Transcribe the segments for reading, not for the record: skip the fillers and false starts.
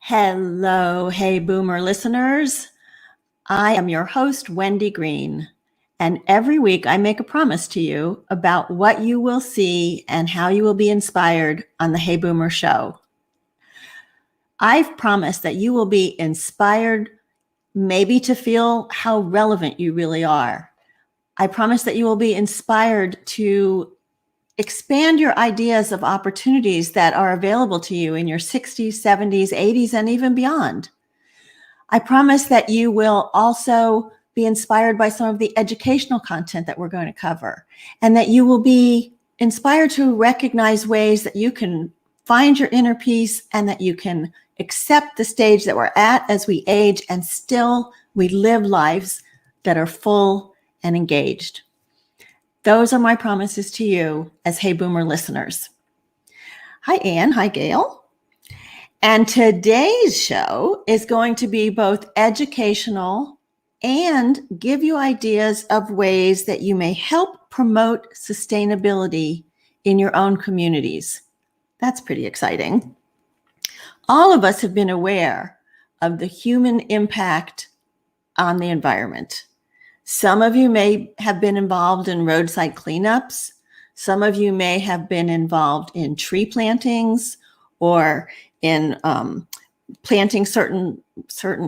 Hello, Hey Boomer listeners. I am your host, Wendy Green, and every week I make a promise to you about what you will see and how you will be inspired on the Hey Boomer show. I've promised that you will be inspired maybe to feel how relevant you really are. I promise that you will be inspired to expand your ideas of opportunities that are available to you in your 60s, 70s, 80s, and even beyond. I promise that you will also be inspired by some of the educational content that we're going to cover, and that you will be inspired to recognize ways that you can find your inner peace and that you can accept the stage that we're at as we age and still we live lives that are full and engaged. Those are my promises to you as Hey Boomer listeners. Hi, Ann. Hi, Gail. And today's show is going to be both educational and give you ideas of ways that you may help promote sustainability in your own communities. That's pretty exciting. All of us have been aware of the human impact on the environment. Some of you may have been involved in roadside cleanups. Some of you may have been involved in tree plantings or in planting certain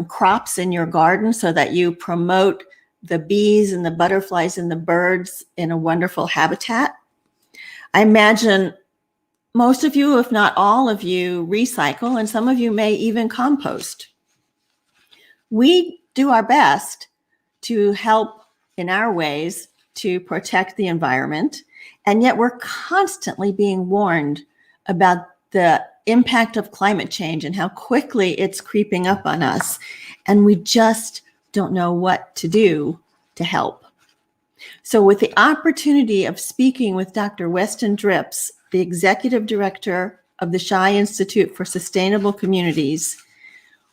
crops in your garden so that you promote the bees and the butterflies and the birds in a wonderful habitat. I imagine most of you, if not all of you, recycle, and some of you may even compost. We do our best to help in our ways to protect the environment, and yet we're constantly being warned about the impact of climate change and how quickly it's creeping up on us, and we just don't know what to do to help. So with the opportunity of speaking with Dr. Weston Dripps, the Executive Director of the Shi Institute for Sustainable Communities,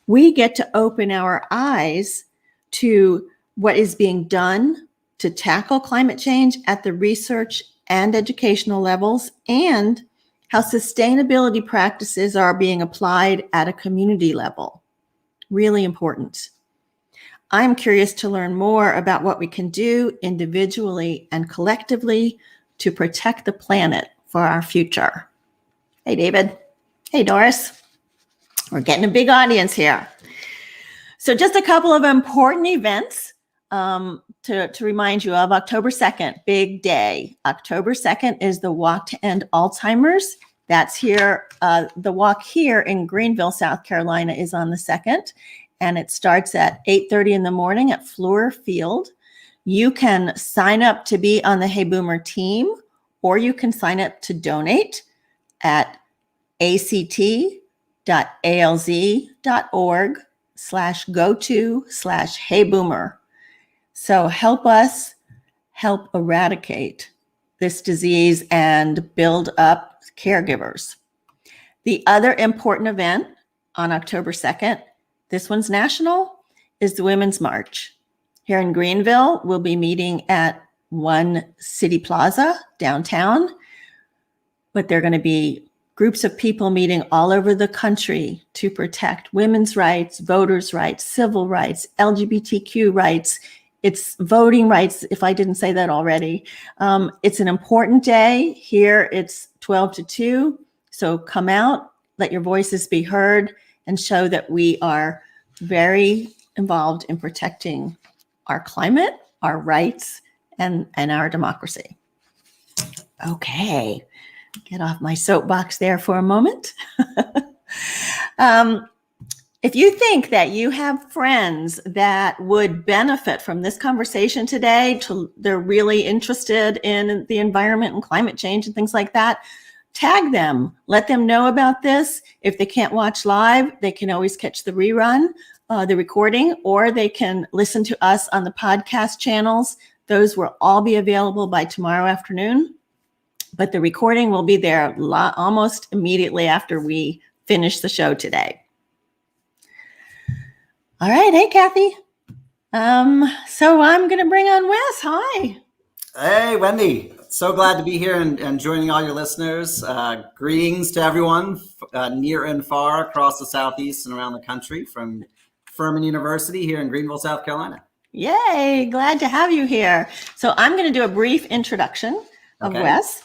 we get to open our eyes to what is being done to tackle climate change at the research and educational levels, and how sustainability practices are being applied at a community level. Really important. I'm curious to learn more about what we can do individually and collectively to protect the planet for our future. Hey, David. Hey, Doris. We're getting a big audience here. So just a couple of important events to remind you of. October 2nd, big day. October 2nd is the Walk to End Alzheimer's. That's here. The walk here in Greenville, South Carolina is on the 2nd, and it starts at 8:30 in the morning at Floor Field. You can sign up to be on the Hey Boomer team, or you can sign up to donate at act.alz.org/go-to/heyboomer. So help us help eradicate this disease and build up caregivers. The other important event on October 2nd, this one's national, is the Women's March. Here in Greenville, we'll be meeting at One City Plaza downtown, but there are going to be groups of people meeting all over the country to protect women's rights, voters' rights, civil rights, LGBTQ rights. It's voting rights, if I didn't say that already. It's an important day. Here it's 12 to 2. So come out, let your voices be heard, and show that we are very involved in protecting our climate, our rights, and our democracy. Okay, get off my soapbox there for a moment. If you think that you have friends that would benefit from this conversation today, they're really interested in the environment and climate change and things like that, tag them. Let them know about this. If they can't watch live, they can always catch the rerun, the recording, or they can listen to us on the podcast channels. Those will all be available by tomorrow afternoon, but the recording will be there almost immediately after we finish the show today. All right. Hey, Kathy. So I'm going to bring on Wes. Hi. Hey, Wendy. So glad to be here and joining all your listeners. Greetings to everyone near and far across the Southeast and around the country from Furman University here in Greenville, South Carolina. Yay, glad to have you here. So I'm going to do a brief introduction of Wes.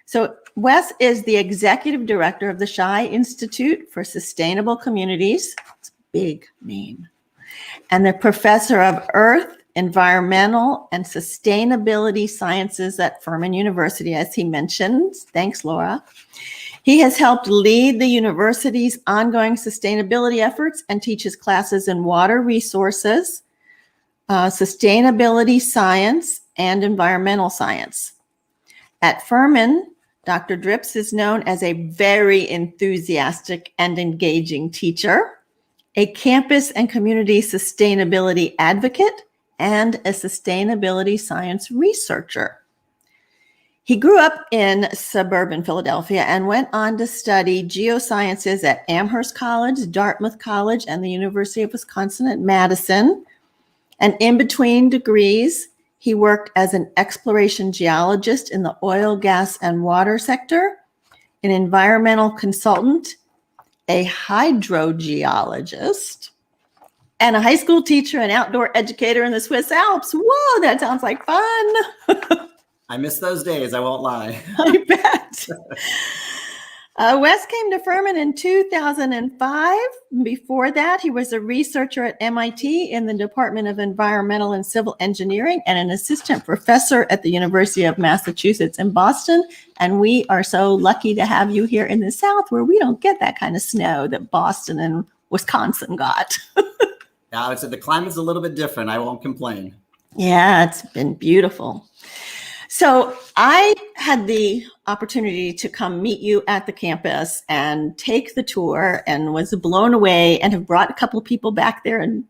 So Wes is the executive director of the Shi Institute for Sustainable Communities. It's a big name. And the professor of Earth, Environmental, and Sustainability Sciences at Furman University, as he mentioned. Thanks, Laura. He has helped lead the university's ongoing sustainability efforts and teaches classes in water resources, sustainability science, and environmental science. At Furman, Dr. Dripps is known as a very enthusiastic and engaging teacher, a campus and community sustainability advocate, and a sustainability science researcher. He grew up in suburban Philadelphia and went on to study geosciences at Amherst College, Dartmouth College, and the University of Wisconsin at Madison. And in between degrees, he worked as an exploration geologist in the oil, gas, and water sector, an environmental consultant, a hydrogeologist, and a high school teacher and outdoor educator in the Swiss Alps. Whoa, that sounds like fun. I miss those days, I won't lie. I bet. Wes came to Furman in 2005. Before that, he was a researcher at MIT in the Department of Environmental and Civil Engineering and an assistant professor at the University of Massachusetts in Boston. And we are so lucky to have you here in the South where we don't get that kind of snow that Boston and Wisconsin got. Yeah, I would say the climate's a little bit different. I won't complain. Yeah, it's been beautiful. So I had the opportunity to come meet you at the campus and take the tour and was blown away and have brought a couple of people back there and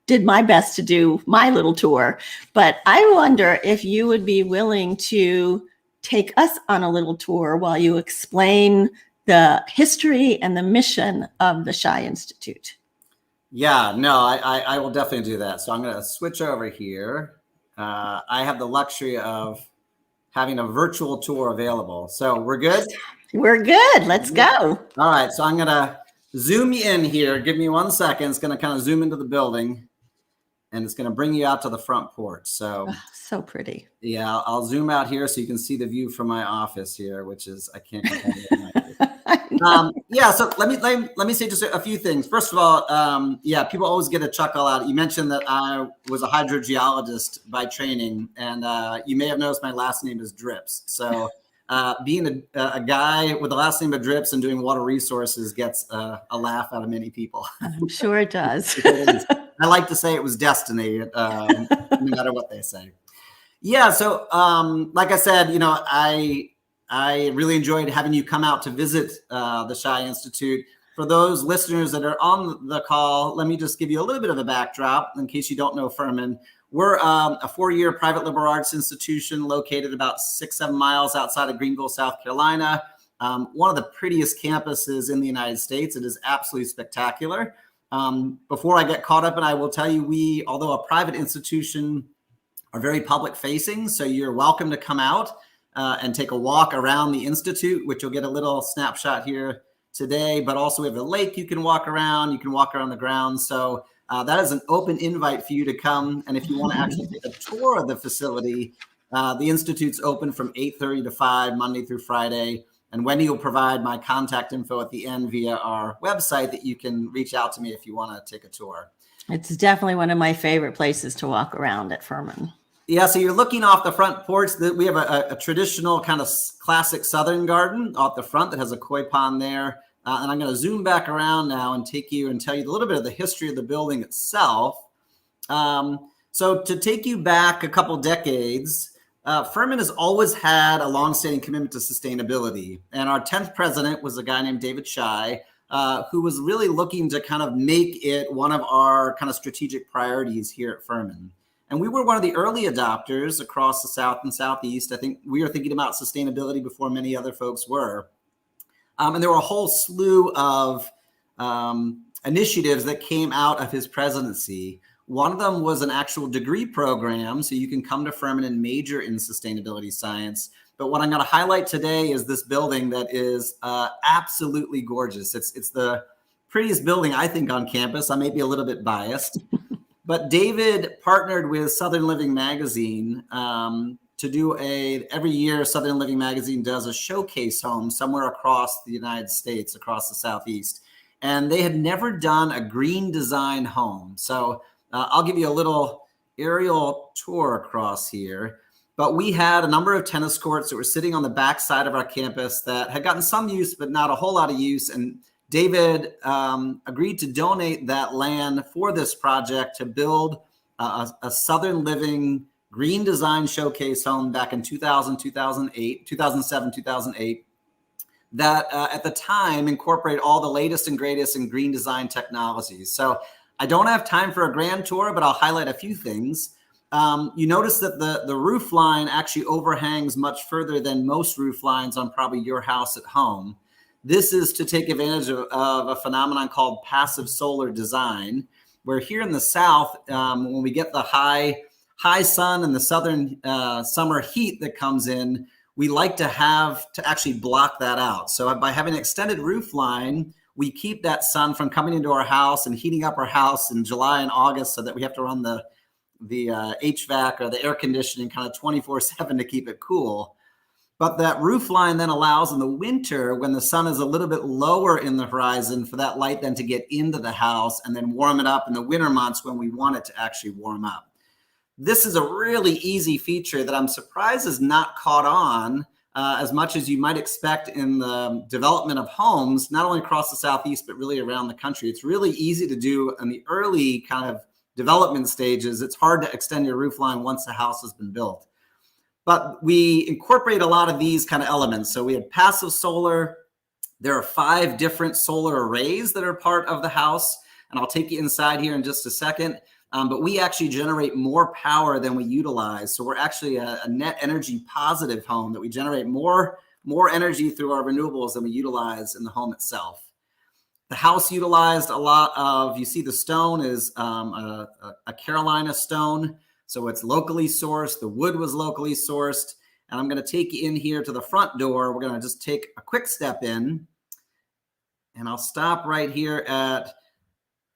did my best to do my little tour. But I wonder if you would be willing to take us on a little tour while you explain the history and the mission of the Shi Institute. Yeah, no, I will definitely do that. So I'm going to switch over here. I have the luxury of having a virtual tour available. So we're good? We're good. Let's go. All right. So I'm going to zoom you in here. Give me 1 second. It's going to kind of zoom into the building and it's going to bring you out to the front porch. So, so pretty. Yeah, I'll zoom out here so you can see the view from my office here, which is, I can't complain. Yeah, so let me say just a few things. First of all, yeah, people always get a chuckle out. You mentioned that I was a hydrogeologist by training, and you may have noticed my last name is Dripps. So being a guy with the last name of Dripps and doing water resources gets a laugh out of many people. I'm sure it does. I like to say it was destiny, no matter what they say. Yeah, so like I said, you know, I really enjoyed having you come out to visit the Shi Institute. For those listeners that are on the call, let me just give you a little bit of a backdrop in case you don't know Furman. We're a 4-year private liberal arts institution located about 6-7 miles outside of Greenville, South Carolina. One of the prettiest campuses in the United States. It is absolutely spectacular. Before I get caught up, and I will tell you, we, although a private institution, are very public facing. So you're welcome to come out and take a walk around the Institute, which you'll get a little snapshot here today, but also we have a lake you can walk around. You can walk around the grounds. So that is an open invite for you to come. And if you want to actually take a tour of the facility, the Institute's open from 8:30 to 5, Monday through Friday. And Wendy will provide my contact info at the end via our website that you can reach out to me if you want to take a tour. It's definitely one of my favorite places to walk around at Furman. Yeah, so you're looking off the front porch. We have a traditional kind of classic Southern garden off the front that has a koi pond there. And I'm going to zoom back around now and take you and tell you a little bit of the history of the building itself. So to take you back a couple decades, Furman has always had a longstanding commitment to sustainability. And our 10th president was a guy named David Shi, who was really looking to kind of make it one of our kind of strategic priorities here at Furman. And we were one of the early adopters across the South and Southeast. I think we were thinking about sustainability before many other folks were. And there were a whole slew of initiatives that came out of his presidency. One of them was an actual degree program. So you can come to Furman and major in sustainability science. But what I'm going to highlight today is this building that is absolutely gorgeous. It's the prettiest building, I think, on campus. I may be a little bit biased. But David partnered with Southern Living Magazine to do every year Southern Living Magazine does a showcase home somewhere across the United States, across the Southeast. And they had never done a green design home. So I'll give you a little aerial tour across here. But we had a number of tennis courts that were sitting on the back side of our campus that had gotten some use, but not a whole lot of use. And David agreed to donate that land for this project to build a Southern Living green design showcase home back in 2007, 2008, that at the time incorporated all the latest and greatest in green design technologies. So I don't have time for a grand tour, but I'll highlight a few things. You notice that the roof line actually overhangs much further than most roof lines on probably your house at home. This is to take advantage of a phenomenon called passive solar design, where here in the South, when we get the high sun and the southern summer heat that comes in, we like to actually block that out. So by having an extended roof line, we keep that sun from coming into our house and heating up our house in July and August, so that we have to run the HVAC or the air conditioning kind of 24/7 to keep it cool. But that roof line then allows in the winter, when the sun is a little bit lower in the horizon, for that light then to get into the house and then warm it up in the winter months when we want it to actually warm up. This is a really easy feature that I'm surprised is not caught on as much as you might expect in the development of homes, not only across the Southeast, but really around the country. It's really easy to do in the early kind of development stages. It's hard to extend your roof line once the house has been built. But we incorporate a lot of these kind of elements. So we have passive solar. There are 5 different solar arrays that are part of the house. And I'll take you inside here in just a second. But we actually generate more power than we utilize. So we're actually a net energy positive home, that we generate more energy through our renewables than we utilize in the home itself. The house utilized a lot of, you see the stone is a Carolina stone. So it's locally sourced. The wood was locally sourced. And I'm going to take you in here to the front door. We're going to just take a quick step in. And I'll stop right here at,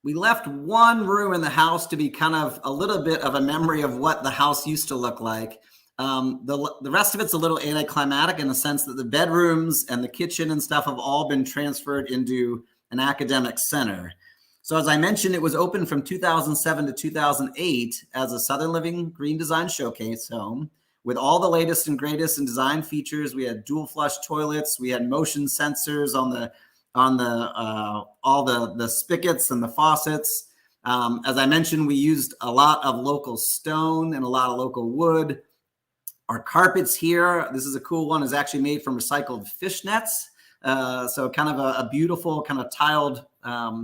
we left one room in the house to be kind of a little bit of a memory of what the house used to look like. The rest of it's a little anticlimactic in the sense that the bedrooms and the kitchen and stuff have all been transferred into an academic center. So as I mentioned, it was open from 2007 to 2008 as a Southern Living Green Design Showcase home with all the latest and greatest in design features. We had dual flush toilets. We had motion sensors on all the spigots and the faucets. As I mentioned, we used a lot of local stone and a lot of local wood. Our carpets here, this is a cool one, is actually made from recycled fishnets. So kind of a beautiful kind of tiled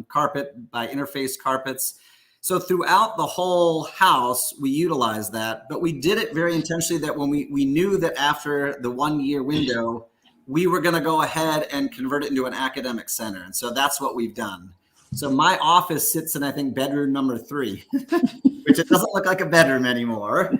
carpet by Interface Carpets. So throughout the whole house, we utilized that, but we did it very intentionally that when we knew that after the 1-year window, we were going to go ahead and convert it into an academic center. And so that's what we've done. So my office sits in, I think, bedroom number 3, which it doesn't look like a bedroom anymore.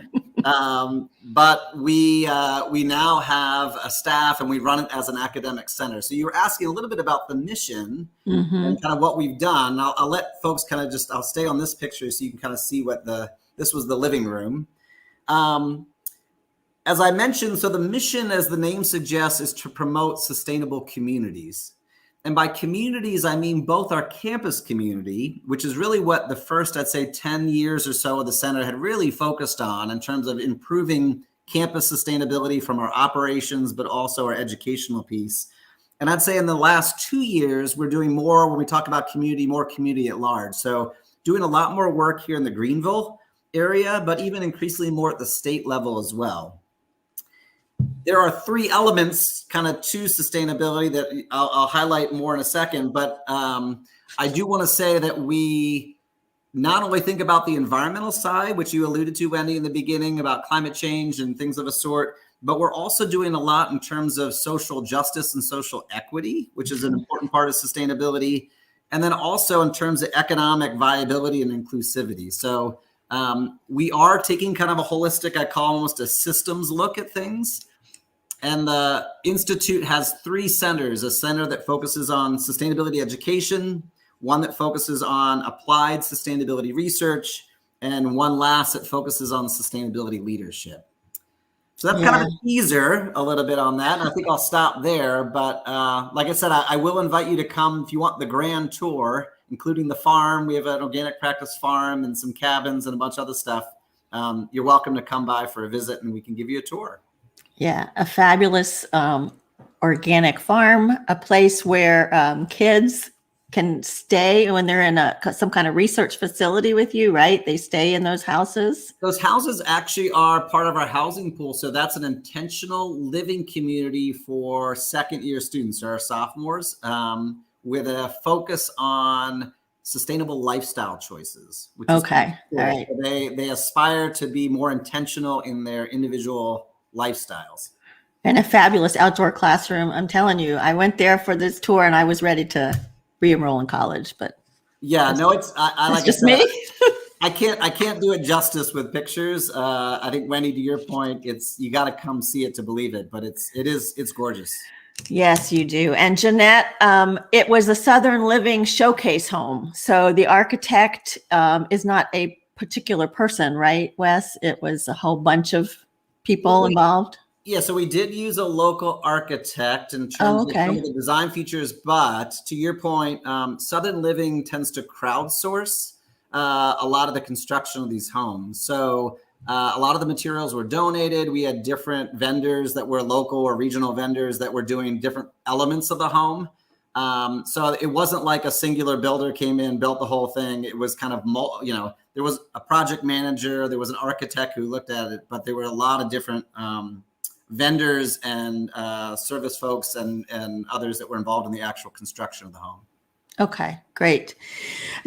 But we now have a staff and we run it as an academic center. So you were asking a little bit about the mission and kind of what we've done. I'll let folks kind of I'll stay on this picture so you can kind of see what this was the living room. As I mentioned, so the mission, as the name suggests, is to promote sustainable communities. And by communities, I mean both our campus community, which is really what the first, I'd say, 10 years or so of the center had really focused on in terms of improving campus sustainability from our operations, but also our educational piece. And I'd say in the last 2 years, we're doing more when we talk about community, more community at large. So doing a lot more work here in the Greenville area, but even increasingly more at the state level as well. There are 3 elements kind of to sustainability that I'll highlight more in a second, but I do want to say that we not only think about the environmental side, which you alluded to, Wendy, in the beginning about climate change and things of a sort, but we're also doing a lot in terms of social justice and social equity, which is an important part of sustainability. And then also in terms of economic viability and inclusivity. So we are taking kind of a holistic, I call almost a systems look at things. And the Institute has 3 centers, a center that focuses on sustainability education, one that focuses on applied sustainability research, and one last that focuses on sustainability leadership. So that's kind of a teaser a little bit on that. And I think I'll stop there. But like I said, I will invite you to come if you want the grand tour, including the farm. We have an organic practice farm and some cabins and a bunch of other stuff. You're welcome to come by for a visit and we can give you a tour. Yeah, a fabulous organic farm, a place where kids can stay when they're in some kind of research facility with you, right? They stay in those houses. Those houses actually are part of our housing pool. So that's an intentional living community for second-year students or sophomores with a focus on sustainable lifestyle choices. Which okay, cool. All right. So they aspire to be more intentional in their individual lifestyles. And a fabulous outdoor classroom. I'm telling you, I went there for this tour and I was ready to re-enroll in college, but yeah, no, it's I like just I said, me. I can't do it justice with pictures. I think, Wendy, to your point, you got to come see it to believe it, but it's gorgeous. Yes, you do. And Jeanette, it was a Southern Living showcase home. So the architect is not a particular person, right, Wes? It was a whole bunch of people involved. Yeah, so we did use a local architect in terms of some of the design features, but to your point, Southern Living tends to crowdsource a lot of the construction of these homes. So a lot of the materials were donated. We had different vendors that were local or regional vendors that were doing different elements of the home. So it wasn't like a singular builder came in, built the whole thing. It was kind of, there was a project manager, there was an architect who looked at it, but there were a lot of different vendors and service folks and others that were involved in the actual construction of the home. Okay, great.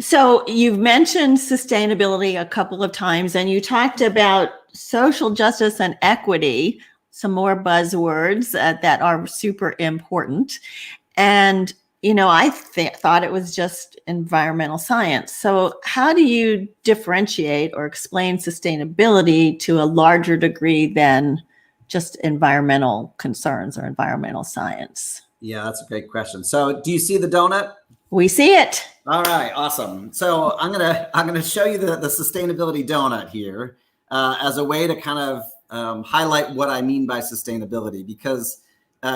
So you've mentioned sustainability a couple of times, and you talked about social justice and equity, some more buzzwords that are super important. And, I thought it was just environmental science. So how do you differentiate or explain sustainability to a larger degree than just environmental concerns or environmental science? Yeah, that's a great question. So do you see the donut? We see it. All right, awesome. So I'm gonna show you the sustainability donut here as a way to kind of highlight what I mean by sustainability, because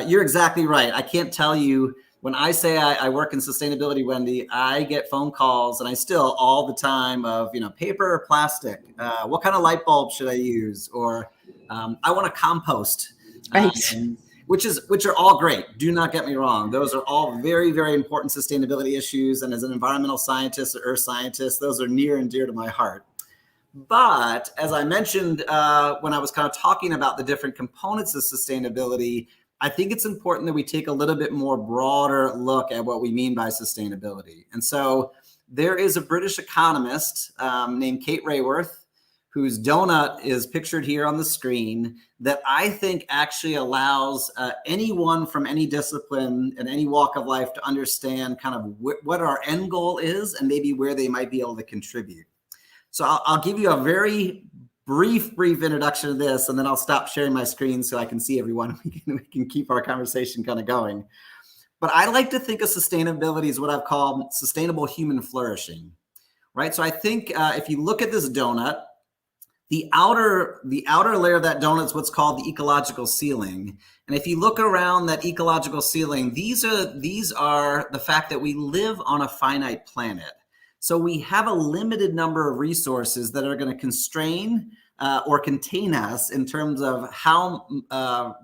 you're exactly right. I can't tell you, when I say I work in sustainability, Wendy, I get phone calls, and I still all the time of, paper or plastic, what kind of light bulb should I use? Or I want to compost, right. Which are all great. Do not get me wrong. Those are all very, very important sustainability issues. And as an environmental scientist or earth scientist, those are near and dear to my heart. But as I mentioned, when I was kind of talking about the different components of sustainability, I think it's important that we take a little bit more broader look at what we mean by sustainability. And so there is a British economist named Kate Raworth, whose donut is pictured here on the screen, that I think actually allows anyone from any discipline and any walk of life to understand kind of what our end goal is and maybe where they might be able to contribute. So I'll give you a very brief introduction of this, and then I'll stop sharing my screen so I can see everyone. We can keep our conversation kind of going. But I like to think of sustainability as what I've called sustainable human flourishing, right? So I think if you look at this donut, the outer layer of that donut is what's called the ecological ceiling. And if you look around that ecological ceiling, these are the fact that we live on a finite planet. So we have a limited number of resources that are going to constrain or contain us in terms of how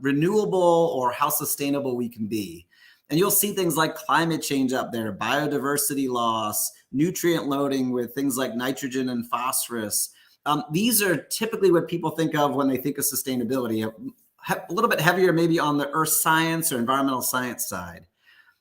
renewable or how sustainable we can be. And you'll see things like climate change up there, biodiversity loss, nutrient loading with things like nitrogen and phosphorus. These are typically what people think of when they think of sustainability, a little bit heavier maybe on the earth science or environmental science side.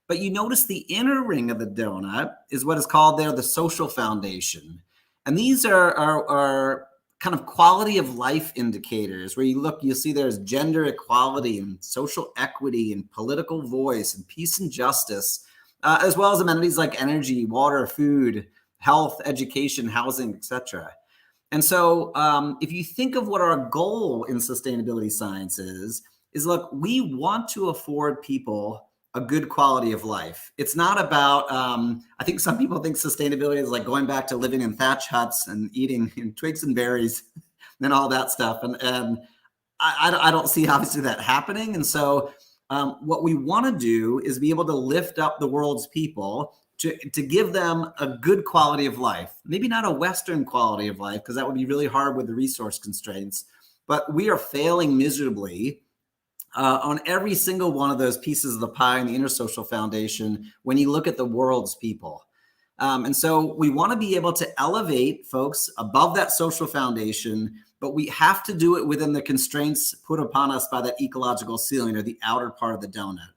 But you notice the inner ring of the donut is what is called there the social foundation. And these are kind of quality of life indicators where you'll see there's gender equality and social equity and political voice and peace and justice, as well as amenities like energy, water, food, health, education, housing, etc. And so if you think of what our goal in sustainability science is, is, look, we want to afford people a good quality of life. It's not about, I think some people think sustainability is like going back to living in thatch huts and eating twigs and berries and all that stuff. And I don't see obviously that happening. And so what we want to do is be able to lift up the world's people to give them a good quality of life. Maybe not a Western quality of life, because that would be really hard with the resource constraints, but we are failing miserably on every single one of those pieces of the pie in the intersocial foundation when you look at the world's people. And so we want to be able to elevate folks above that social foundation, but we have to do it within the constraints put upon us by that ecological ceiling, or the outer part of the donut.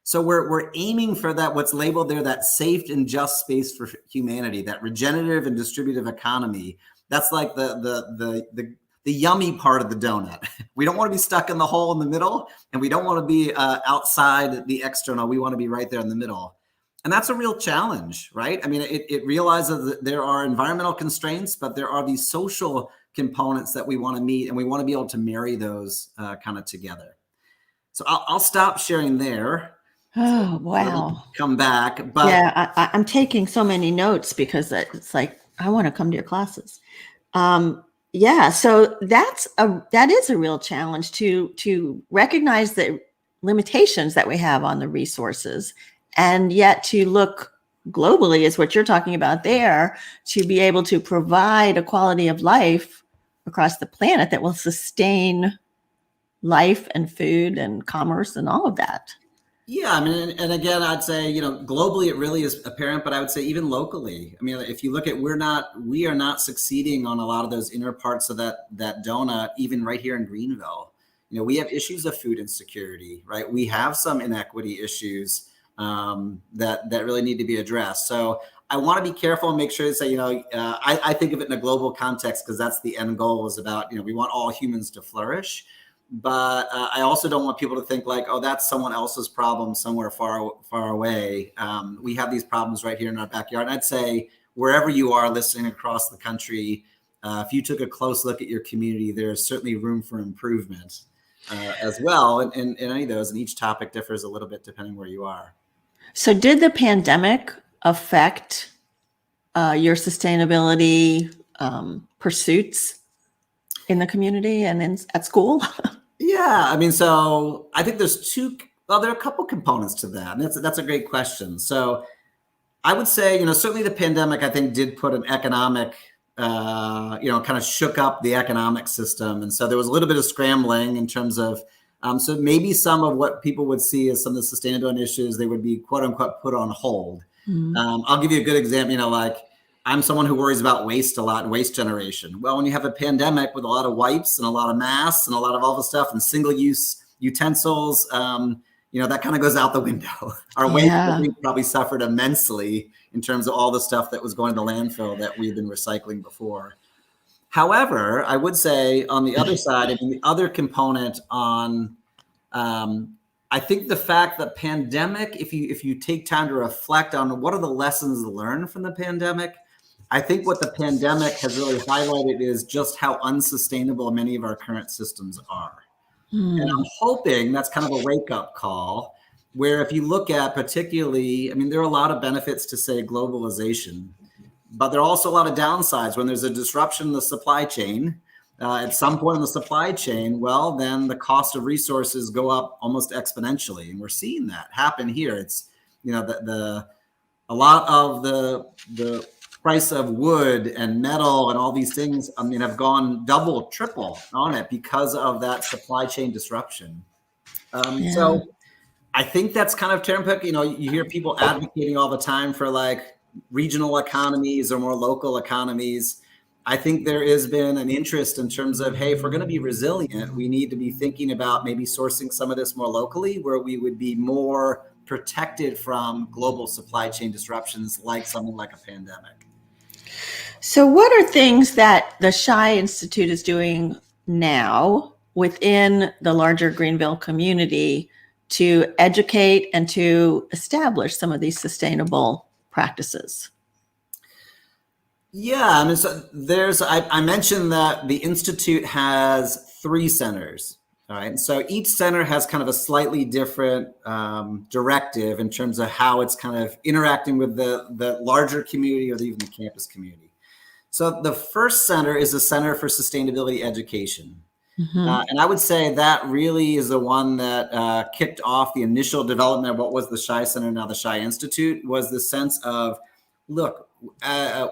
So we're aiming for that, what's labeled there, that safe and just space for humanity, that regenerative and distributive economy. That's like the yummy part of the donut. We don't want to be stuck in the hole in the middle, and we don't want to be outside the external. We want to be right there in the middle. And that's a real challenge, right? I mean, it realizes that there are environmental constraints, but there are these social components that we want to meet, and we want to be able to marry those kind of together. So I'll stop sharing there. Oh, wow. Come back. But yeah, I'm taking so many notes because it's like, I want to come to your classes. Yeah, so that is a real challenge to recognize the limitations that we have on the resources, and yet to look globally is what you're talking about there, to be able to provide a quality of life across the planet that will sustain life and food and commerce and all of that. yeah, I mean, and again, I'd say, globally it really is apparent, but I would say even locally. I mean, if you look at, we are not succeeding on a lot of those inner parts of that donut, even right here in Greenville. We have issues of food insecurity, right? We have some inequity issues that really need to be addressed. So I want to be careful and make sure to say, I think of it in a global context, because that's the end goal, is about, we want all humans to flourish. But I also don't want people to think like, oh, that's someone else's problem somewhere far, far away. We have these problems right here in our backyard. And I'd say wherever you are listening across the country, if you took a close look at your community, there's certainly room for improvement as well in any of those. And each topic differs a little bit depending where you are. So did the pandemic affect your sustainability pursuits in the community and at school? Yeah, I mean, so I think there are a couple components to that. And that's a great question. So I would say, certainly the pandemic, I think, did put an economic, kind of shook up the economic system. And so there was a little bit of scrambling in terms of, so maybe some of what people would see as some of the sustainability issues, they would be quote unquote put on hold. Mm-hmm. I'll give you a good example, like, I'm someone who worries about waste a lot and waste generation. Well, when you have a pandemic with a lot of wipes and a lot of masks and a lot of all the stuff and single-use utensils, that kind of goes out the window. Our waste probably suffered immensely in terms of all the stuff that was going to the landfill that we've been recycling before. However, I would say on the other side, and the other component on, I think the fact that pandemic, if you take time to reflect on what are the lessons learned from the pandemic, I think what the pandemic has really highlighted is just how unsustainable many of our current systems are. And I'm hoping that's kind of a wake-up call, where if you look at particularly, I mean, there are a lot of benefits to, say, globalization, but there are also a lot of downsides. When there's a disruption in the supply chain, at some point in the supply chain, well, then the cost of resources go up almost exponentially. And we're seeing that happen here. It's, a lot of the price of wood and metal and all these things, have gone double, triple on it because of that supply chain disruption. So I think that's kind of turnpike. You hear people advocating all the time for like regional economies or more local economies. I think there has been an interest in terms of, hey, if we're going to be resilient, we need to be thinking about maybe sourcing some of this more locally, where we would be more protected from global supply chain disruptions, like something like a pandemic. So what are things that the Shi Institute is doing now within the larger Greenville community to educate and to establish some of these sustainable practices? Yeah, I mean, so I mentioned that the Institute has 3 centers. All right. And so each center has kind of a slightly different directive in terms of how it's kind of interacting with the larger community or even the campus community. So the first center is the Center for Sustainability Education. And I would say that really is the one that kicked off the initial development of what was the Shi Center, now the Shi Institute, was the sense of, look,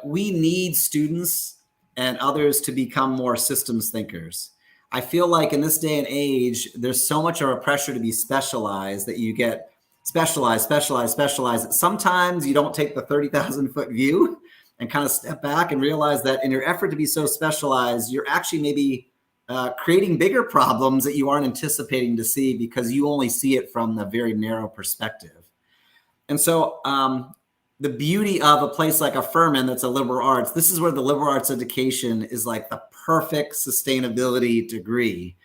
we need students and others to become more systems thinkers. I feel like in this day and age, there's so much of a pressure to be specialized that you get specialized. Sometimes you don't take the 30,000-foot view and kind of step back and realize that in your effort to be so specialized, you're actually maybe creating bigger problems that you aren't anticipating to see because you only see it from the very narrow perspective. And so the beauty of a place like a Furman that's a liberal arts, this is where the liberal arts education is like the perfect sustainability degree.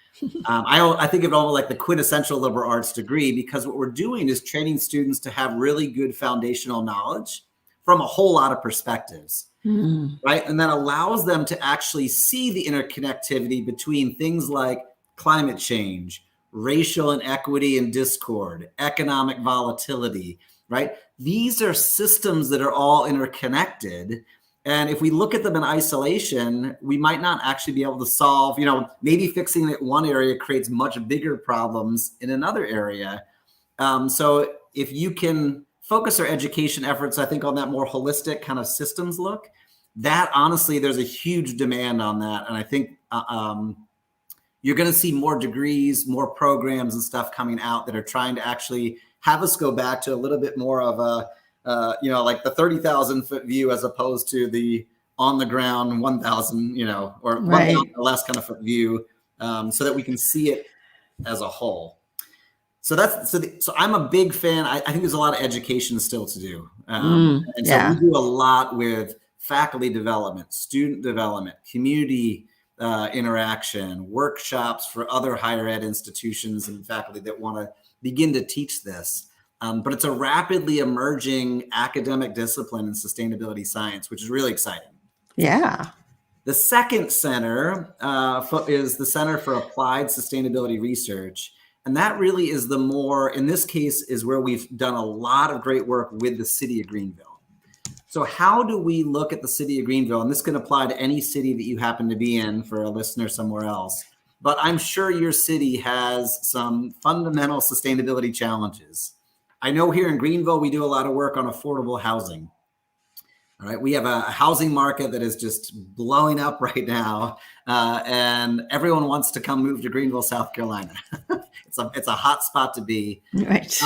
I think of it almost like the quintessential liberal arts degree, because what we're doing is training students to have really good foundational knowledge from a whole lot of perspectives. Right? And that allows them to actually see the interconnectivity between things like climate change, racial inequity and discord, economic volatility, right? These are systems that are all interconnected. And if we look at them in isolation, we might not actually be able to solve, maybe fixing it in one area creates much bigger problems in another area. So if you can focus our education efforts, I think, on that more holistic kind of systems look, that honestly, there's a huge demand on that. And I think you're going to see more degrees, more programs and stuff coming out that are trying to actually have us go back to a little bit more of a, like the 30,000-foot view as opposed to the on the ground 1,000, or Right. 1,000 or less kind of foot view, so that we can see it as a whole. So so I'm a big fan. I think there's a lot of education still to do. So we do a lot with faculty development, student development, community interaction, workshops for other higher ed institutions and faculty that want to begin to teach this. But it's a rapidly emerging academic discipline in sustainability science, which is really exciting. Yeah. The second center is the Center for Applied Sustainability Research. And that really is the more, in this case, is where we've done a lot of great work with the city of Greenville. So how do we look at the city of Greenville? And this can apply to any city that you happen to be in for a listener somewhere else. But I'm sure your city has some fundamental sustainability challenges. I know here in Greenville, we do a lot of work on affordable housing. All right, we have a housing market that is just blowing up right now, and everyone wants to come move to Greenville, South Carolina. It's a hot spot to be. Right.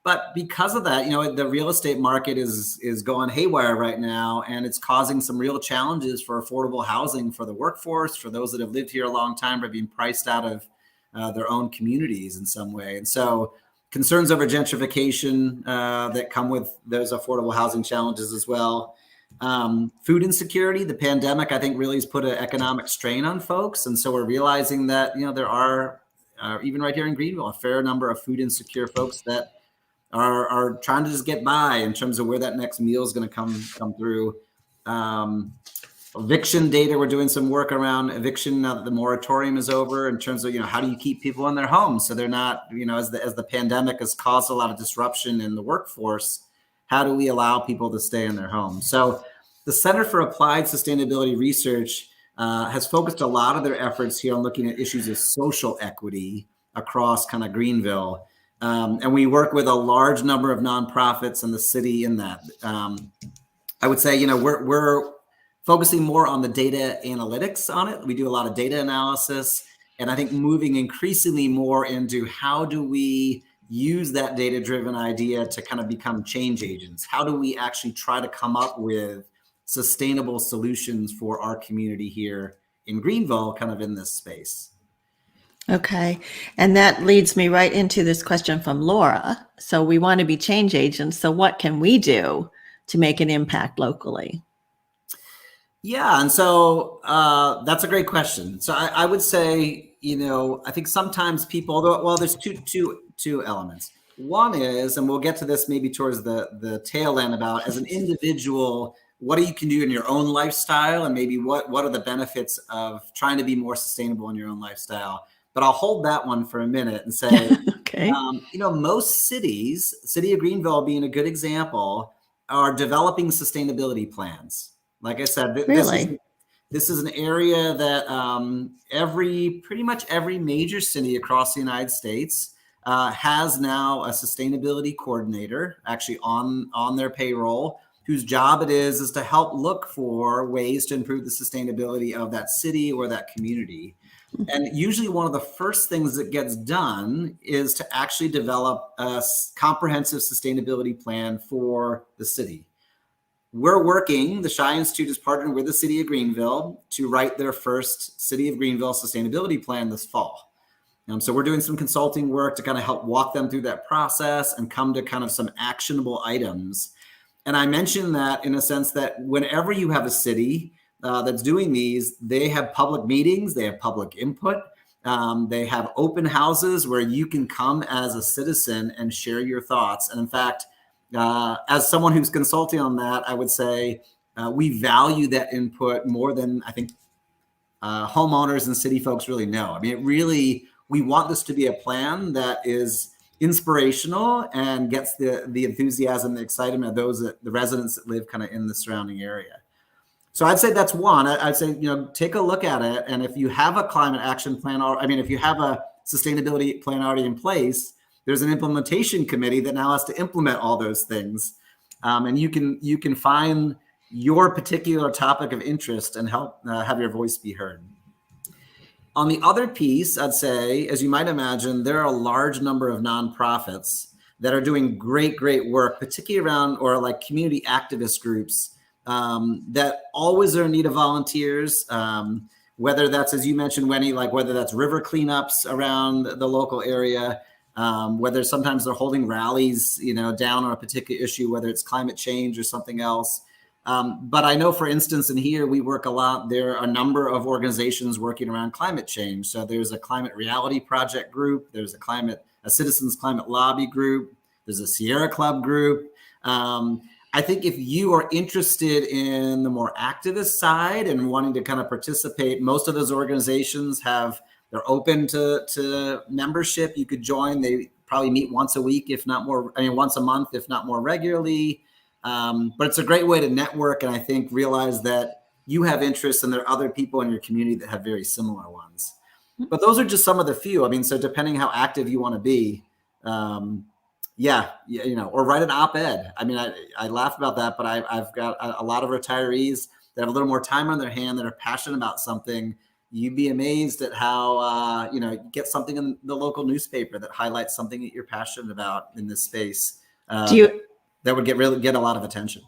But because of that, the real estate market is going haywire right now, and it's causing some real challenges for affordable housing for the workforce, for those that have lived here a long time, are being priced out of their own communities in some way. And so concerns over gentrification that come with those affordable housing challenges as well. Food insecurity, the pandemic, I think, really has put an economic strain on folks. And so we're realizing that, there are, even right here in Greenville, a fair number of food insecure folks that are trying to just get by in terms of where that next meal is going to come through. Eviction data, we're doing some work around eviction now that the moratorium is over, in terms of, how do you keep people in their homes so they're not, as the pandemic has caused a lot of disruption in the workforce, how do we allow people to stay in their homes? So the Center for Applied Sustainability Research has focused a lot of their efforts here on looking at issues of social equity across kind of Greenville. And we work with a large number of nonprofits in the city in that. I would say, we're focusing more on the data analytics on it. We do a lot of data analysis, and I think moving increasingly more into how do we use that data-driven idea to kind of become change agents? How do we actually try to come up with sustainable solutions for our community here in Greenville, kind of in this space? Okay. And that leads me right into this question from Laura. So we want to be change agents. So what can we do to make an impact locally? Yeah. And so that's a great question. So I would say, I think sometimes people, there's two elements. One is, and we'll get to this maybe towards the tail end, about as an individual, what you can do in your own lifestyle, and maybe what are the benefits of trying to be more sustainable in your own lifestyle. but I'll hold that one for a minute and say, Okay. Most cities, City of Greenville being a good example, are developing sustainability plans. Like I said, Really? this is an area that pretty much every major city across the United States has now a sustainability coordinator actually on their payroll, whose job it is to help look for ways to improve the sustainability of that city or that community. And usually one of the first things that gets done is to actually develop a comprehensive sustainability plan for the city. The Shi Institute is partnering with the City of Greenville to write their first City of Greenville sustainability plan this fall. So we're doing some consulting work to kind of help walk them through that process and come to kind of some actionable items. And I mentioned that in a sense that whenever you have a city that's doing these, they have public meetings, they have public input, they have open houses where you can come as a citizen and share your thoughts. And in fact, as someone who's consulting on that, I would say we value that input more than I think homeowners and city folks really know. I mean, we want this to be a plan that is inspirational and gets the enthusiasm, the excitement of the residents that live kind of in the surrounding area. So I'd say that's one. I'd say, take a look at it. And if you have a climate action plan, if you have a sustainability plan already in place, there's an implementation committee that now has to implement all those things. And you can find your particular topic of interest and help have your voice be heard. On the other piece, I'd say, as you might imagine, there are a large number of nonprofits that are doing great work, particularly around like community activist groups that always are in need of volunteers, whether that's, as you mentioned, Wendy, like whether that's river cleanups around the local area, whether sometimes they're holding rallies, down on a particular issue, whether it's climate change or something else. But I know, for instance, in here, we work a lot. There are a number of organizations working around climate change. So there's a Climate Reality Project group. There's a Citizens Climate Lobby group. There's a Sierra Club group. I think if you are interested in the more activist side and wanting to kind of participate, most of those organizations they're open to membership. You could join. They probably meet once a week, if not more, once a month, if not more regularly. But it's a great way to network and I think realize that you have interests and there are other people in your community that have very similar ones. But those are just some of the few. So depending how active you want to be, or write an op-ed. I laugh about that, but I've got a lot of retirees that have a little more time on their hand that are passionate about something. You'd be amazed at how, get something in the local newspaper that highlights something that you're passionate about in this space. That would get a lot of attention.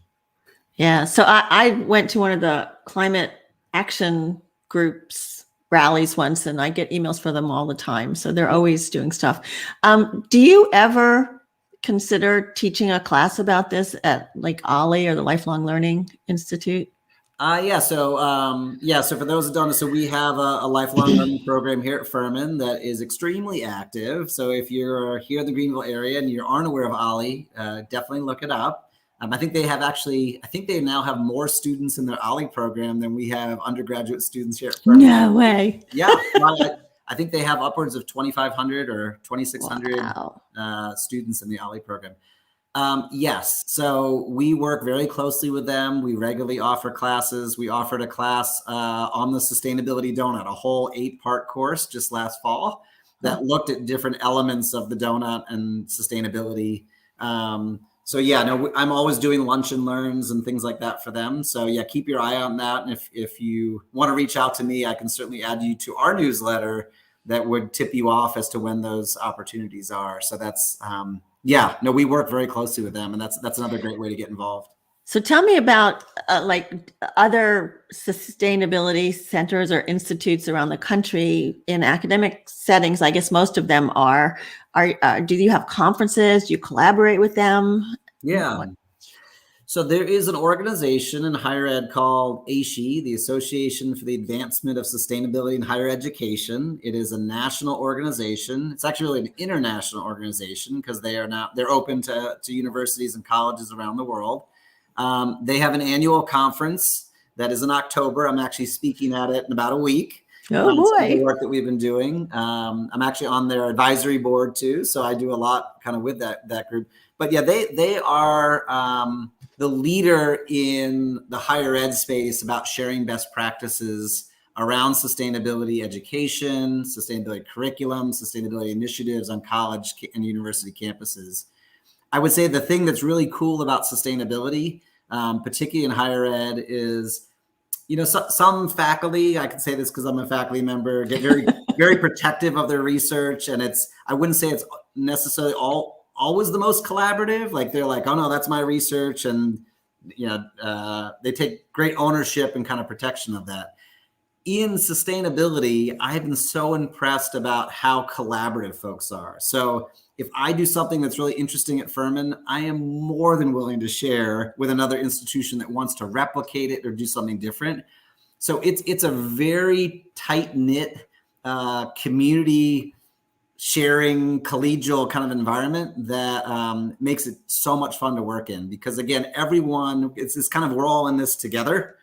Yeah. So I went to one of the climate action groups rallies once, and I get emails for them all the time. So they're always doing stuff. Do you ever consider teaching a class about this at like OLLI or the Lifelong Learning Institute? So for those that don't know, so we have a lifelong learning program here at Furman that is extremely active. So if you're here in the Greenville area and you aren't aware of OLLI, definitely look it up. I think they now have more students in their OLLI program than we have undergraduate students here at Furman. No way. Yeah. I think they have upwards of 2,500 or 2,600 students in the OLLI program. Yes. So we work very closely with them. We regularly offer classes. We offered a class on the sustainability donut, a whole 8-part course just last fall that looked at different elements of the donut and sustainability. I'm always doing lunch and learns and things like that for them. So keep your eye on that. And if you want to reach out to me, I can certainly add you to our newsletter that would tip you off as to when those opportunities are. So that's, we work very closely with them, and that's another great way to get involved. So tell me about other sustainability centers or institutes around the country in academic settings. I guess most of them are. Do you have conferences? Do you collaborate with them? Yeah. So there is an organization in higher ed called ASHE, the Association for the Advancement of Sustainability in Higher Education. It is a national organization. It's actually really an international organization because they're open to universities and colleges around the world. They have an annual conference that is in October. I'm actually speaking at it in about a week. Oh some of the boy. work that we've been doing. I'm actually on their advisory board too, so I do a lot kind of with that group. But yeah, they are the leader in the higher ed space about sharing best practices around sustainability education, sustainability curriculum, sustainability initiatives on college and university campuses. I would say the thing that's really cool about sustainability, particularly in higher ed, is some faculty, I can say this because I'm a faculty member, get very, very protective of their research. And I wouldn't say it's necessarily always the most collaborative. Like they're like, oh no, that's my research. And, they take great ownership and kind of protection of that. In sustainability, I've been so impressed about how collaborative folks are. So if I do something that's really interesting at Furman, I am more than willing to share with another institution that wants to replicate it or do something different. So it's a very tight-knit community sharing collegial kind of environment that makes it so much fun to work in, because again, everyone, it's kind of, we're all in this together,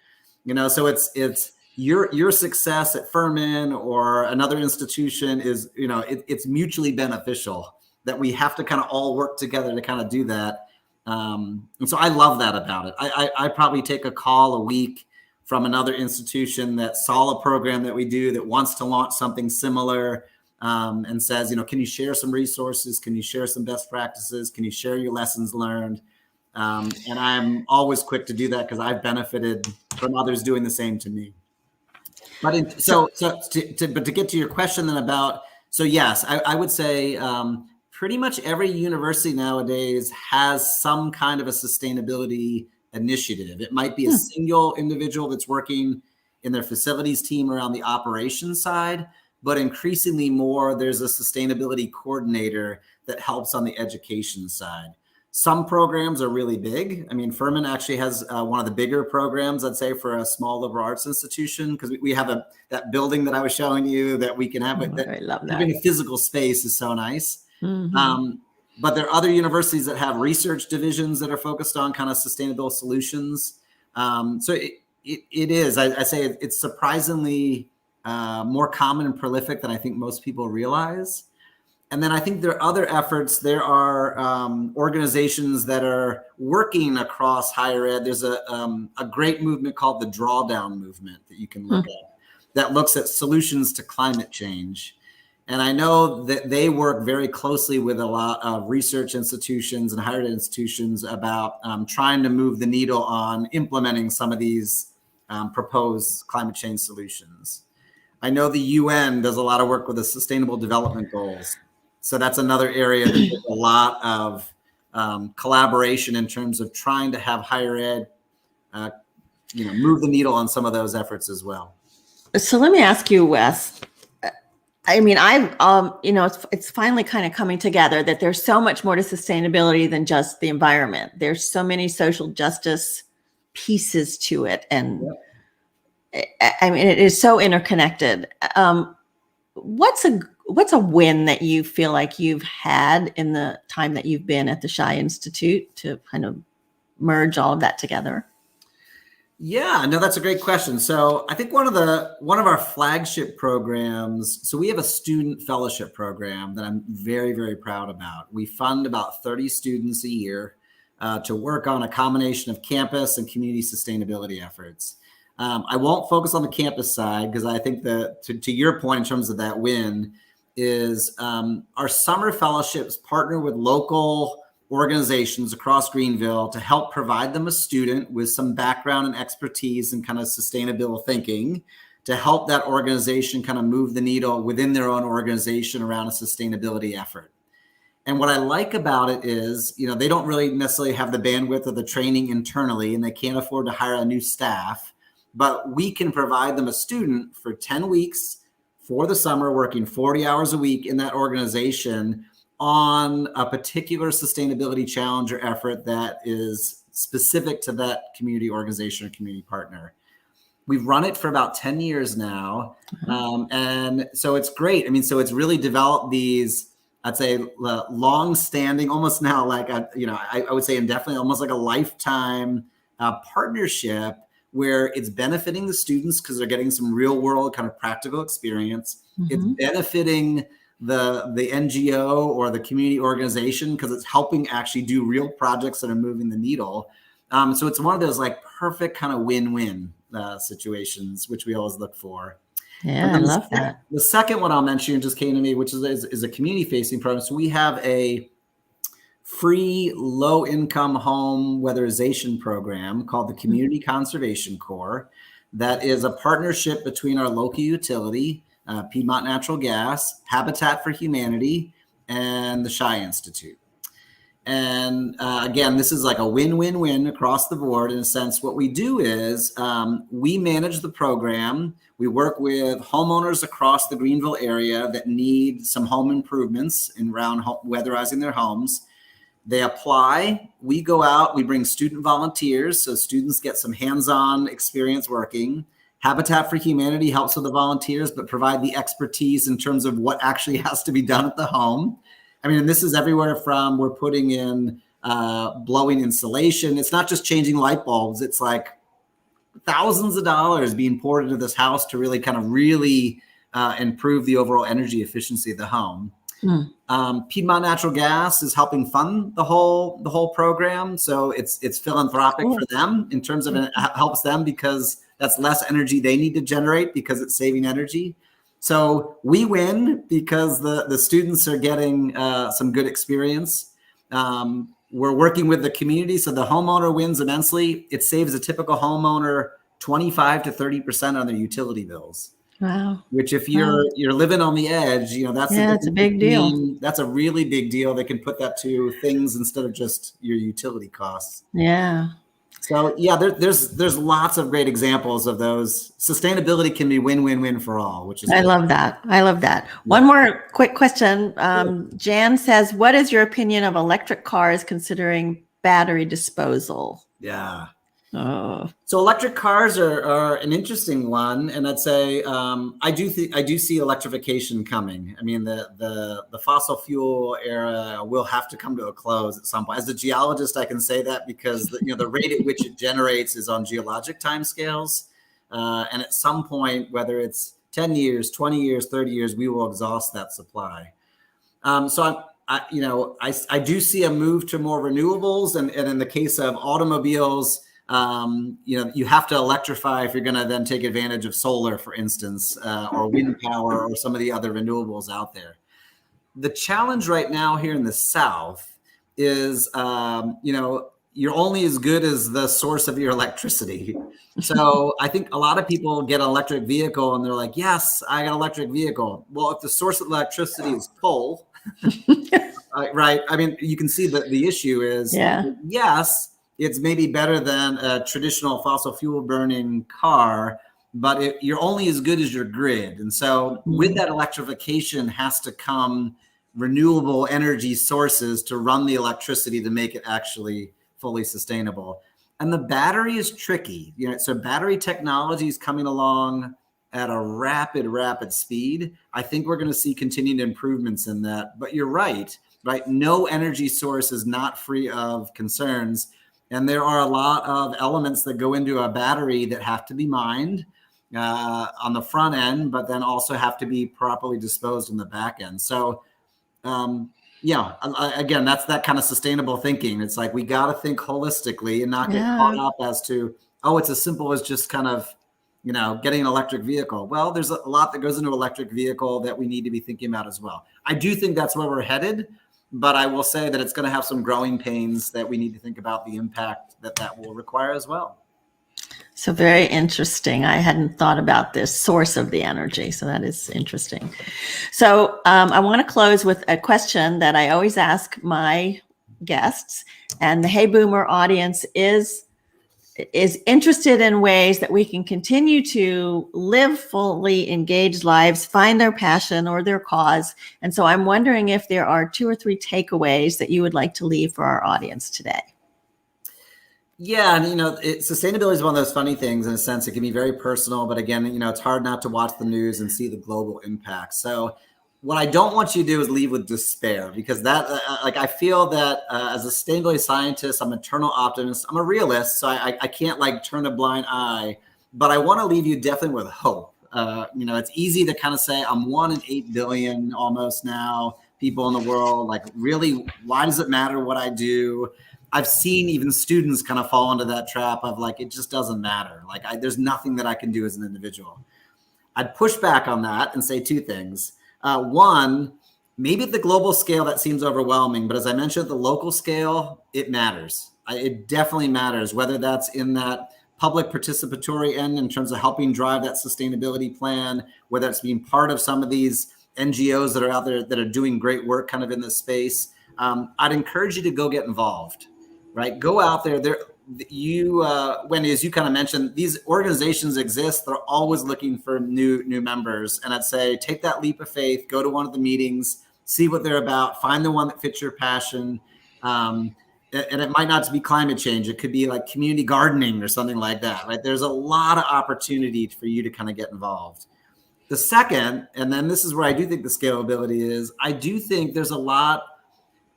so it's your success at Furman or another institution is, it's mutually beneficial, that we have to kind of all work together to kind of do that. And so I love that about it. I probably take a call a week from another institution that saw a program that we do that wants to launch something similar, and says, can you share some resources? Can you share some best practices? Can you share your lessons learned? And I'm always quick to do that because I've benefited from others doing the same to me. But to get to your question then about, so yes, I would say pretty much every university nowadays has some kind of a sustainability initiative. It might be a single individual that's working in their facilities team around the operations side, but increasingly more, there's a sustainability coordinator that helps on the education side. Some programs are really big. I mean, Furman actually has one of the bigger programs, I'd say, for a small liberal arts institution, because we have that building that I was showing you that we can have. I love that. Having a physical space is so nice. Mm-hmm. But there are other universities that have research divisions that are focused on kind of sustainable solutions. So it is, I say it's surprisingly more common and prolific than I think most people realize. And then I think there are other efforts. There are organizations that are working across higher ed. There's a great movement called the Drawdown Movement that you can look at, that looks at solutions to climate change. And I know that they work very closely with a lot of research institutions and higher ed institutions about trying to move the needle on implementing some of these proposed climate change solutions. I know the UN does a lot of work with the Sustainable Development Goals. So that's another area that there's a lot of collaboration in terms of trying to have higher ed, move the needle on some of those efforts as well. So let me ask you, Wes. I mean, it's finally kind of coming together that there's so much more to sustainability than just the environment. There's so many social justice pieces to it, and I mean, it is so interconnected. What's a win that you feel like you've had in the time that you've been at the Shi Institute to kind of merge all of that together? Yeah, no, that's a great question. So I think one of our flagship programs, so we have a student fellowship program that I'm very, very proud about. We fund about 30 students a year to work on a combination of campus and community sustainability efforts. I won't focus on the campus side because I think that to your point in terms of that win is our summer fellowships partner with local organizations across Greenville to help provide them a student with some background and expertise and kind of sustainable thinking to help that organization kind of move the needle within their own organization around a sustainability effort. And what I like about it is, they don't really necessarily have the bandwidth of the training internally and they can't afford to hire a new staff, but we can provide them a student for 10 weeks for the summer, working 40 hours a week in that organization on a particular sustainability challenge or effort that is specific to that community organization or community partner. We've run it for about 10 years now. And so it's great. I mean, so it's really developed these, I'd say, long-standing, almost now like, I would say indefinitely, almost like a lifetime partnership where it's benefiting the students because they're getting some real world kind of practical experience. It's benefiting the NGO or the community organization because it's helping actually do real projects that are moving the needle. So it's one of those like perfect kind of win-win situations, which we always look for. Yeah, I love that. The second one I'll mention just came to me, which is a community-facing program. So we have a free low-income home weatherization program called the Community Conservation Corps. That is a partnership between our local utility, Piedmont Natural Gas, Habitat for Humanity, and the Shi Institute. And again, this is like a win-win-win across the board. In a sense, what we do is we manage the program. We work with homeowners across the Greenville area that need some home improvements around weatherizing their homes. They apply, we go out, we bring student volunteers, so students get some hands-on experience working. Habitat for Humanity helps with the volunteers, but provide the expertise in terms of what actually has to be done at the home. I mean, this is everywhere from we're putting in blowing insulation. It's not just changing light bulbs. It's like thousands of dollars being poured into this house to really improve the overall energy efficiency of the home. Piedmont Natural Gas is helping fund the whole program. So it's philanthropic for them in terms of it helps them because that's less energy they need to generate because it's saving energy. So we win because the students are getting some good experience. We're working with the community, so the homeowner wins immensely. It saves a typical homeowner 25 to 30% on their utility bills. Wow. Which if you're living on the edge, that's a big deal. That's a really big deal. They can put that to things instead of just your utility costs. Yeah. So yeah, there's lots of great examples of those. Sustainability can be win-win-win for all, which is I love that. Yeah. One more quick question. Jan says, what is your opinion of electric cars considering battery disposal? Yeah. Oh. So electric cars are an interesting one, and I'd say I do see electrification coming. I mean, the fossil fuel era will have to come to a close at some point. As a geologist, I can say that because the rate at which it generates is on geologic timescales, and at some point, whether it's 10 years, 20 years, 30 years, we will exhaust that supply. So I do see a move to more renewables, and in the case of automobiles. You have to electrify if you're going to then take advantage of solar, for instance, or wind power or some of the other renewables out there. The challenge right now here in the South is, you're only as good as the source of your electricity. So I think a lot of people get an electric vehicle and they're like, yes, I got an electric vehicle. Well, if the source of electricity is coal, right? I mean, you can see that the issue is, yes, it's maybe better than a traditional fossil fuel burning car, but you're only as good as your grid. And so with that electrification has to come renewable energy sources to run the electricity to make it actually fully sustainable. And the battery is tricky. So battery technology is coming along at a rapid speed. I think we're going to see continued improvements in that. But you're right? No energy source is not free of concerns. And there are a lot of elements that go into a battery that have to be mined on the front end, but then also have to be properly disposed in the back end. So, again, that's that kind of sustainable thinking. It's like we got to think holistically and not get caught up as to, it's as simple as just kind of, getting an electric vehicle. Well, there's a lot that goes into an electric vehicle that we need to be thinking about as well. I do think that's where we're headed. But I will say that it's going to have some growing pains that we need to think about the impact that will require as well. So very interesting. I hadn't thought about this source of the energy. So that is interesting. So I want to close with a question that I always ask my guests. And the Hey Boomer audience is interested in ways that we can continue to live fully engaged lives, find their passion or their cause. And so I'm wondering if there are 2 or 3 takeaways that you would like to leave for our audience today. Yeah, and sustainability is one of those funny things in a sense. It can be very personal, but again, it's hard not to watch the news and see the global impact. So what I don't want you to do is leave with despair, because that, like, I feel that as a sustainability scientist, I'm an eternal optimist. I'm a realist, so I can't like turn a blind eye, but I want to leave you definitely with hope. It's easy to kind of say I'm 1 in 8 billion almost now people in the world. Like, really, why does it matter what I do? I've seen even students kind of fall into that trap of like, it just doesn't matter. Like, there's nothing that I can do as an individual. I'd push back on that and say 2 things. One, maybe at the global scale that seems overwhelming, but as I mentioned, at the local scale, it matters. It definitely matters, whether that's in that public participatory end in terms of helping drive that sustainability plan, whether it's being part of some of these NGOs that are out there that are doing great work kind of in this space. I'd encourage you to go get involved, right? Go out there. Wendy, as you kind of mentioned, these organizations exist. They're always looking for new members. And I'd say, take that leap of faith, go to one of the meetings, see what they're about, find the one that fits your passion. And it might not be climate change. It could be like community gardening or something like that, right? There's a lot of opportunity for you to kind of get involved. The second, and then this is where I do think the scalability is, I do think there's a lot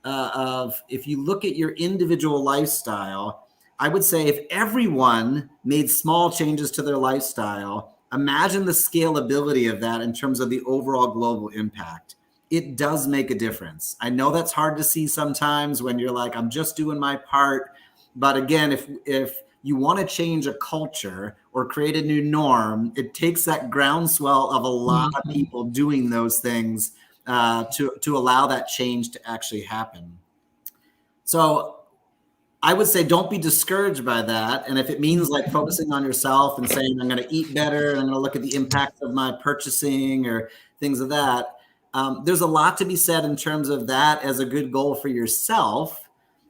of, if you look at your individual lifestyle, I would say if everyone made small changes to their lifestyle, imagine the scalability of that in terms of the overall global impact. It does make a difference. I know that's hard to see sometimes when you're like, I'm just doing my part. But again, if you want to change a culture or create a new norm, it takes that groundswell of a lot of people doing those things to allow that change to actually happen. So I would say don't be discouraged by that. And if it means like focusing on yourself and saying, I'm going to eat better, and I'm going to look at the impact of my purchasing or things of that, there's a lot to be said in terms of that as a good goal for yourself,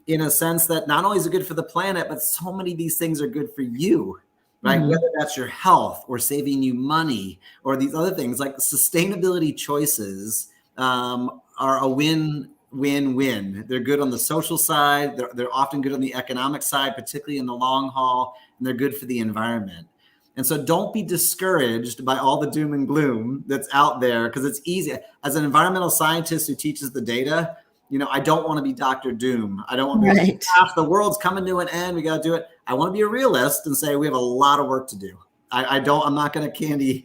in a sense that not only is it good for the planet, but so many of these things are good for you, right? Whether that's your health or saving you money or these other things, like the sustainability choices are a win-win-win. They're good on the social side. They're often good on the economic side, particularly in the long haul, and they're good for the environment. And so don't be discouraged by all the doom and gloom that's out there, because it's easy. As an environmental scientist who teaches the data, I don't want to be Dr. Doom. I don't want to be like, the world's coming to an end. We got to do it. I want to be a realist and say we have a lot of work to do. I'm not going to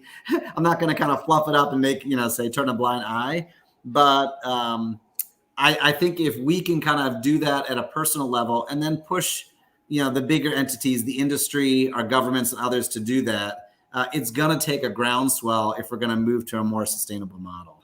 I'm not going to kind of fluff it up and make, say turn a blind eye. But I think if we can kind of do that at a personal level and then push, the bigger entities, the industry, our governments and others to do that, it's going to take a groundswell if we're going to move to a more sustainable model.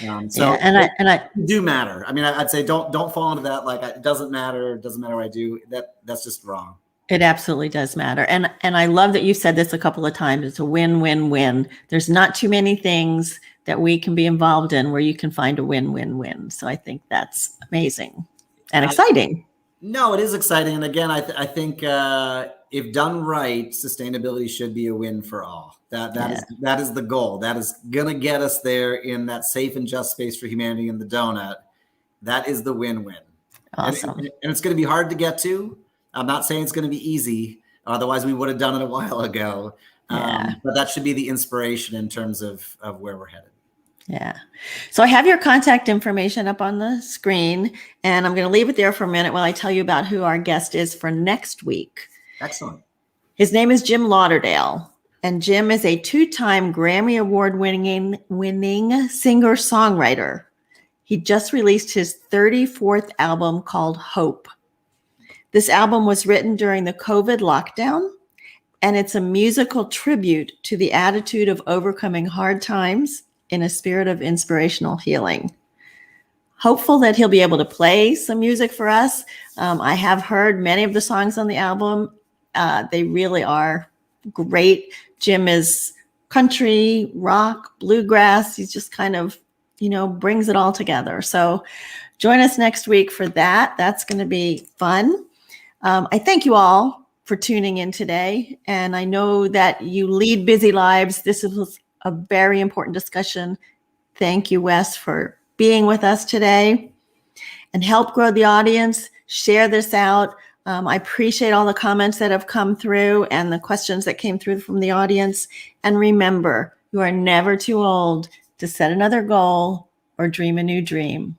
I do matter. I mean, I'd say don't fall into that. Like, it doesn't matter. It doesn't matter what I do. That's just wrong. It absolutely does matter. And I love that you said this a couple of times. It's a win-win-win. There's not too many things that we can be involved in where you can find a win-win-win. So I think that's amazing and exciting. No, it is exciting. And again, I think if done right, sustainability should be a win for all. That is the goal. That is going to get us there in that safe and just space for humanity in the donut. That is the win-win. Awesome. And it's going to be hard to get to. I'm not saying it's going to be easy. Otherwise, we would have done it a while ago. But that should be the inspiration in terms of where we're headed. Yeah. So I have your contact information up on the screen, and I'm going to leave it there for a minute while I tell you about who our guest is for next week. Excellent. His name is Jim Lauderdale, and Jim is a 2-time Grammy Award winning singer-songwriter. He just released his 34th album called Hope. This album was written during the COVID lockdown, and it's a musical tribute to the attitude of overcoming hard times in a spirit of inspirational healing. Hopeful that he'll be able to play some music for us. I have heard many of the songs on the album. They really are great. Jim is country, rock, bluegrass. He's just kind of, brings it all together. So join us next week for that. That's going to be fun. I thank you all for tuning in today. And I know that you lead busy lives. This is a very important discussion. Thank you, Wes, for being with us today, and help grow the audience. Share this out. I appreciate all the comments that have come through and the questions that came through from the audience. And remember, you are never too old to set another goal or dream a new dream.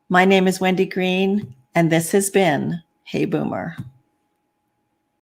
My name is Wendy Green, and this has been Hey Boomer.